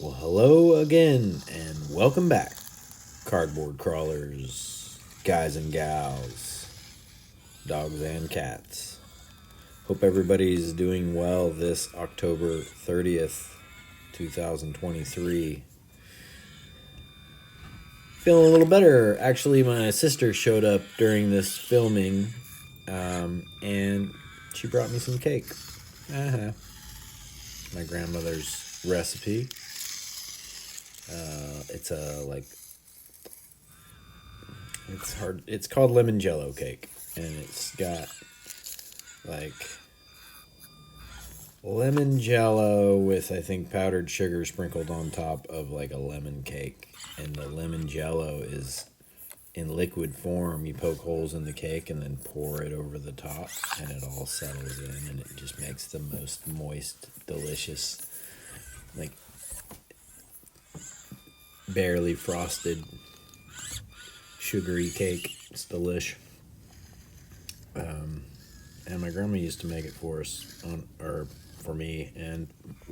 Well, hello again, and welcome back, cardboard crawlers, guys and gals, dogs and cats. Hope everybody's doing well this October 30th, 2023. Feeling a little better. Actually, my sister showed up during this filming, and she brought me some cake. My grandmother's recipe. It's hard. It's called lemon jello cake, and it's got like lemon jello with, I think, powdered sugar sprinkled on top of like a lemon cake, and the lemon jello is in liquid form. You poke holes in the cake and then pour it over the top, and it all settles in, and it just makes the most moist, delicious, like barely frosted, sugary cake. It's delish. And my grandma used to make it for us, or for me, and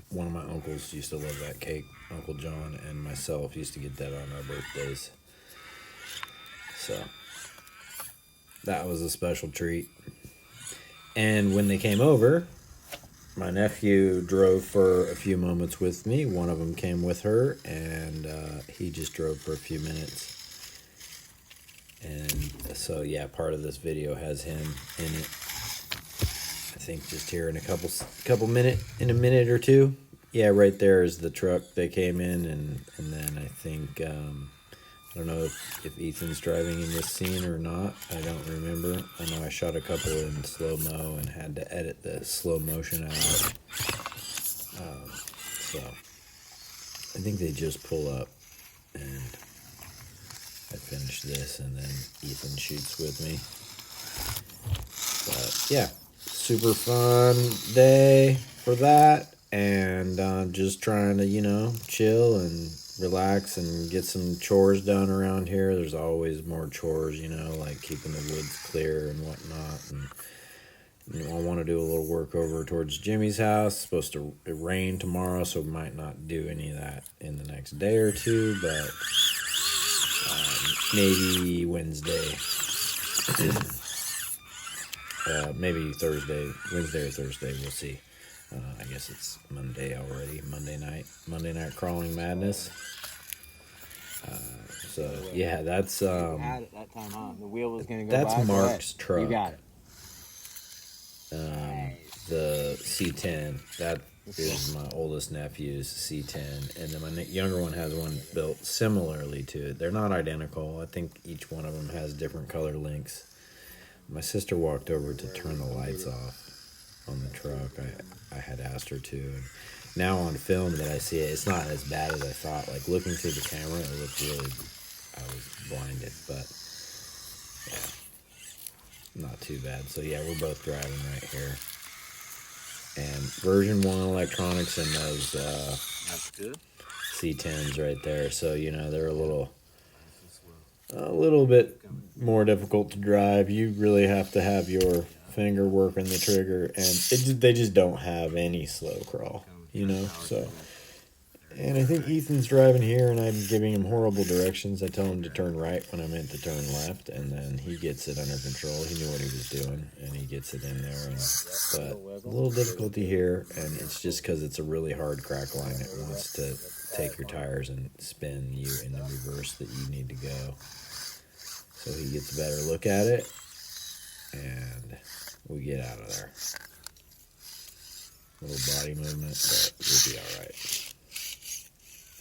one of my uncles used to love that cake. Uncle John and myself used to get that on our birthdays. So that was a special treat. And when they came over, my nephew drove for a few moments with me. One of them came with her, and he just drove for a few minutes. And so, yeah, part of this video has him in it. I think just here in a minute or two. Yeah, right there is the truck they came in, and then I think I don't know if Ethan's driving in this scene or not. I don't remember. I know I shot a couple in slow-mo and had to edit the slow motion out. So I think they just pull up, and I finish this, and then Ethan shoots with me. But yeah, super fun day for that, and just trying to, chill and relax and get some chores done around here. There's always more chores, like keeping the woods clear and whatnot. And I want to do a little work over towards Jimmy's house. It's supposed to rain tomorrow, so we might not do any of that in the next day or two, but maybe Wednesday. Maybe Wednesday or Thursday, we'll see. I guess it's Monday already, Monday night crawling madness. So yeah, that's had it that time, huh? The wheel was gonna go. That's Mark's truck. You got it. The C10. That is my oldest nephew's C10, and then my younger one has one built similarly to it. They're not identical. I think each one of them has different color links. My sister walked over to turn the lights off on the truck. I had asked her to. And now on film that I see it, it's not as bad as I thought. Like looking through the camera, it looked really, I was blinded, but yeah, not too bad. So yeah, we're both driving right here. And version 1 electronics in those That's good. C10s right there. So, they're a little bit more difficult to drive. You really have to have your finger working the trigger, and they just don't have any slow crawl, so. And I think Ethan's driving here, and I'm giving him horrible directions. I tell him to turn right when I meant to turn left, and then he gets it under control. He knew what he was doing, and he gets it in there. But a little difficulty here, and it's just because it's a really hard crack line. It wants to take your tires and spin you in the reverse that you need to go. So he gets a better look at it, and we get out of there. A little body movement, but we'll be all right.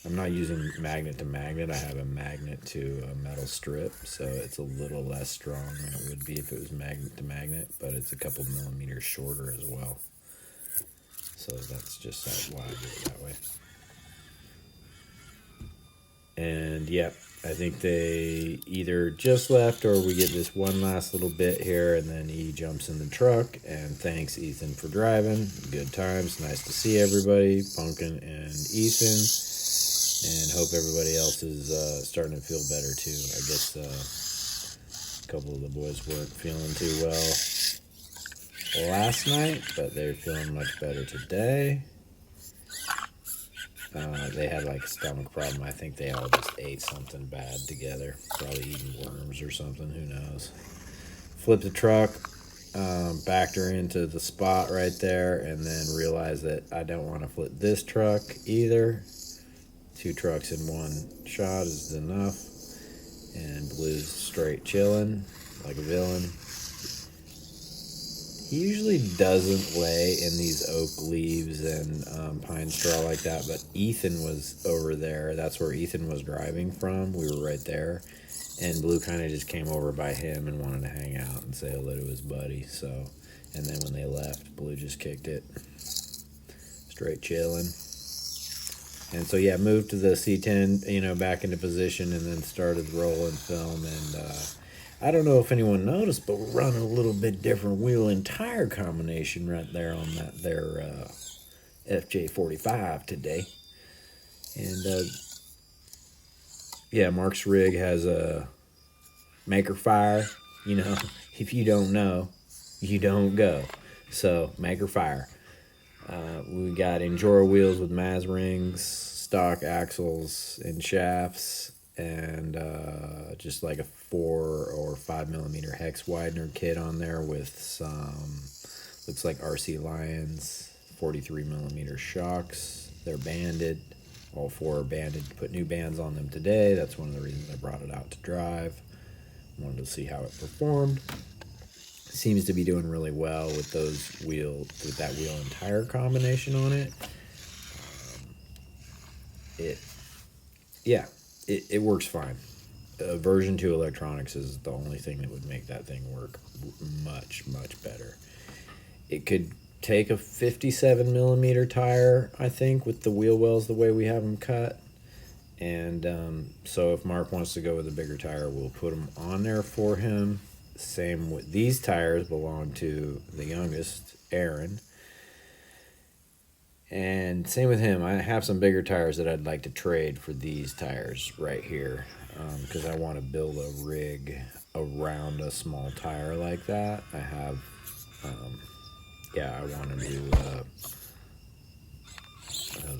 I'm not using magnet to magnet. I have a magnet to a metal strip, so it's a little less strong than it would be if it was magnet to magnet, but it's a couple millimeters shorter as well. So that's just why I do it that way. And yep, I think they either just left or we get this one last little bit here, and then he jumps in the truck. And thanks, Ethan, for driving. Good times. Nice to see everybody, Pumpkin and Ethan. And hope everybody else is starting to feel better too. I guess a couple of the boys weren't feeling too well last night, but they're feeling much better today. They had like a stomach problem. I think they all just ate something bad together. Probably eating worms or something. Who knows? Flipped the truck, backed her into the spot right there, and then realized that I don't want to flip this truck either. 2 trucks in one shot is enough. And Blue's straight chilling like a villain. He usually doesn't lay in these oak leaves and pine straw like that, but Ethan was over there. That's where Ethan was driving from. We were right there. And Blue kind of just came over by him and wanted to hang out and say hello to his buddy. So, and then when they left, Blue just kicked it. Straight chilling. And so, yeah, moved to the C10, back into position and then started rolling film. And I don't know if anyone noticed, but we're running a little bit different wheel and tire combination right there on that there FJ45 today. And yeah, Mark's rig has a Maker Fire. If you don't know, you don't go. So Maker Fire. We got Enduro wheels with Maz rings, stock axles and shafts, and just like a 4 or 5 millimeter hex widener kit on there with some, looks like RC Lions 43 millimeter shocks. They're banded. All 4 are banded. Put new bands on them today. That's one of the reasons I brought it out to drive. Wanted to see how it performed. Seems to be doing really well with that wheel and tire combination on it. It works fine. Version 2 electronics is the only thing that would make that thing work much, much better. It could take a 57 millimeter tire, I think, with the wheel wells the way we have them cut. And so if Mark wants to go with a bigger tire, we'll put them on there for him. Same with these tires, belong to the youngest, Aaron. And same with him. I have some bigger tires that I'd like to trade for these tires right here, because I want to build a rig around a small tire like that. I have, I want to do,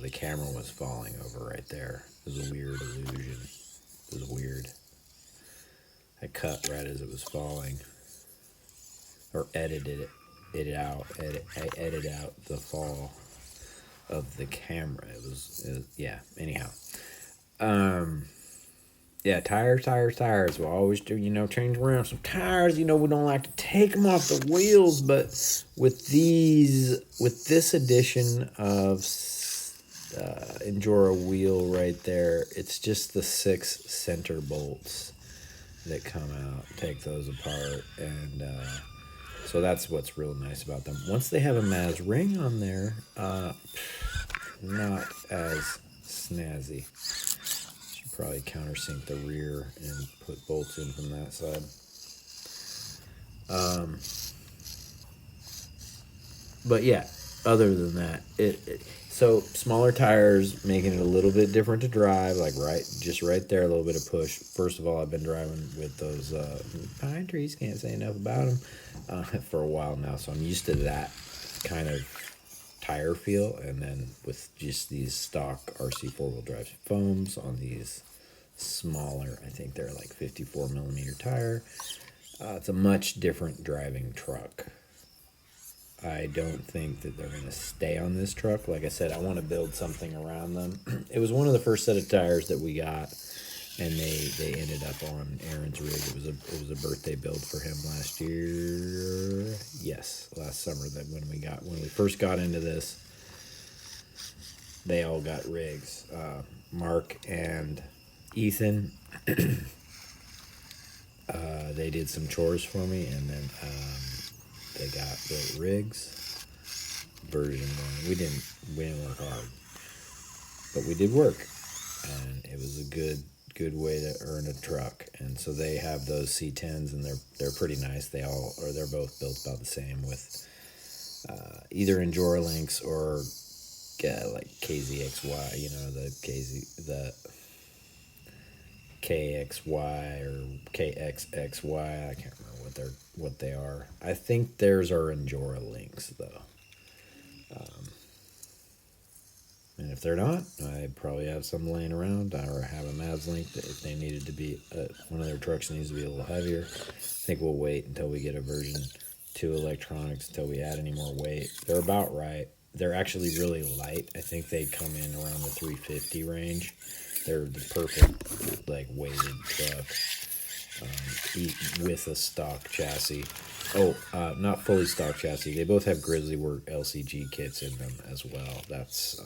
the camera was falling over right there. It was a weird illusion. It was weird. I cut right as it was falling, or edited it out. I edited out the fall of the camera. It was anyhow. Tires. We'll always do, change around some tires. We don't like to take them off the wheels, but with this edition of Enduro wheel right there, it's just the 6 center bolts that come out. Take those apart, and so that's what's real nice about them. Once they have a Maz ring on there, not as snazzy. Should probably countersink the rear and put bolts in from that side. But yeah, other than that, so smaller tires, making it a little bit different to drive, like just right there, a little bit of push. First of all, I've been driving with those pine trees, can't say enough about them, for a while now, so I'm used to that kind of tire feel. And then with just these stock RC 4-wheel drive foams on these smaller, I think they're like 54 millimeter tire, it's a much different driving truck. I don't think that they're going to stay on this truck. Like I said, I want to build something around them. It was one of the first set of tires that we got, and they ended up on Aaron's rig. It was a birthday build for him last year. Yes, last summer. That when we first got into this, they all got rigs. Mark and Ethan, they did some chores for me, and then they got the rigs. Version 1. We didn't work hard, but we did work, and it was a good way to earn a truck. And so they have those C10s, and they're pretty nice. They're both built about the same, with either Enduro links or like KZXY, the KXY or KXXY. I can't remember what they are. I think theirs are Enduro links though. And if they're not, I probably have some laying around, or have a Mavs link that if they needed to be, one of their trucks needs to be a little heavier. I think we'll wait until we get a version 2 electronics until we add any more weight. They're about right. They're actually really light. I think they come in around the 350 range. They're the perfect like weighted truck, with a stock chassis. Oh, not fully stock chassis. They both have Grizzly Work LCG kits in them as well. That's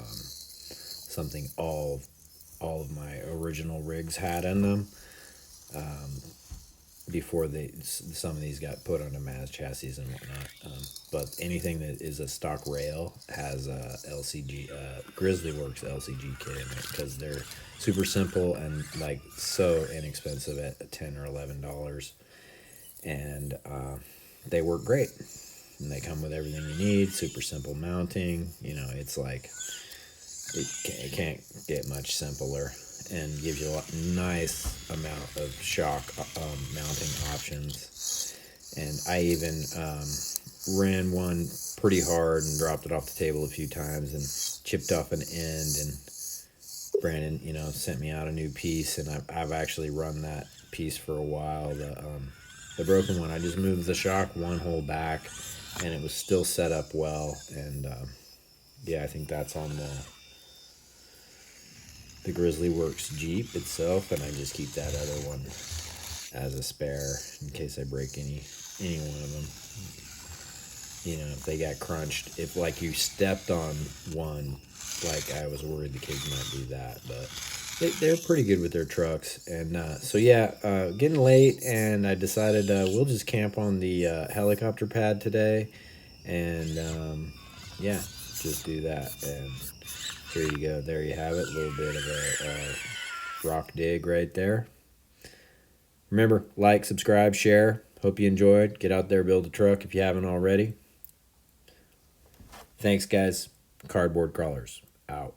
something all of my original rigs had in them. Before some of these got put onto Maz chassis and whatnot. But anything that is a stock rail has a LCG, Grizzly Works LCG kit in it, because they're super simple and like so inexpensive at $10 or $11, and they work great. And they come with everything you need. Super simple mounting. You know, it's like it can't get much simpler, and gives you a nice amount of shock mounting options. And I even ran one pretty hard and dropped it off the table a few times and chipped off an end. And Brandon, you know, sent me out a new piece, and I've actually run that piece for a while. The broken one, I just moved the shock one hole back, and it was still set up well. And yeah, I think that's on the Grizzly Works Jeep itself, and I just keep that other one as a spare in case I break any one of them. You know, if they got crunched, if like you stepped on one, like I was worried the kids might do that, but they're pretty good with their trucks. And so yeah, getting late, and I decided we'll just camp on the helicopter pad today, and yeah, just do that. And here you go. There you have it. A little bit of a rock dig right there. Remember, like, subscribe, share. Hope you enjoyed. Get out there, build a truck if you haven't already. Thanks, guys. Cardboard Crawlers, out.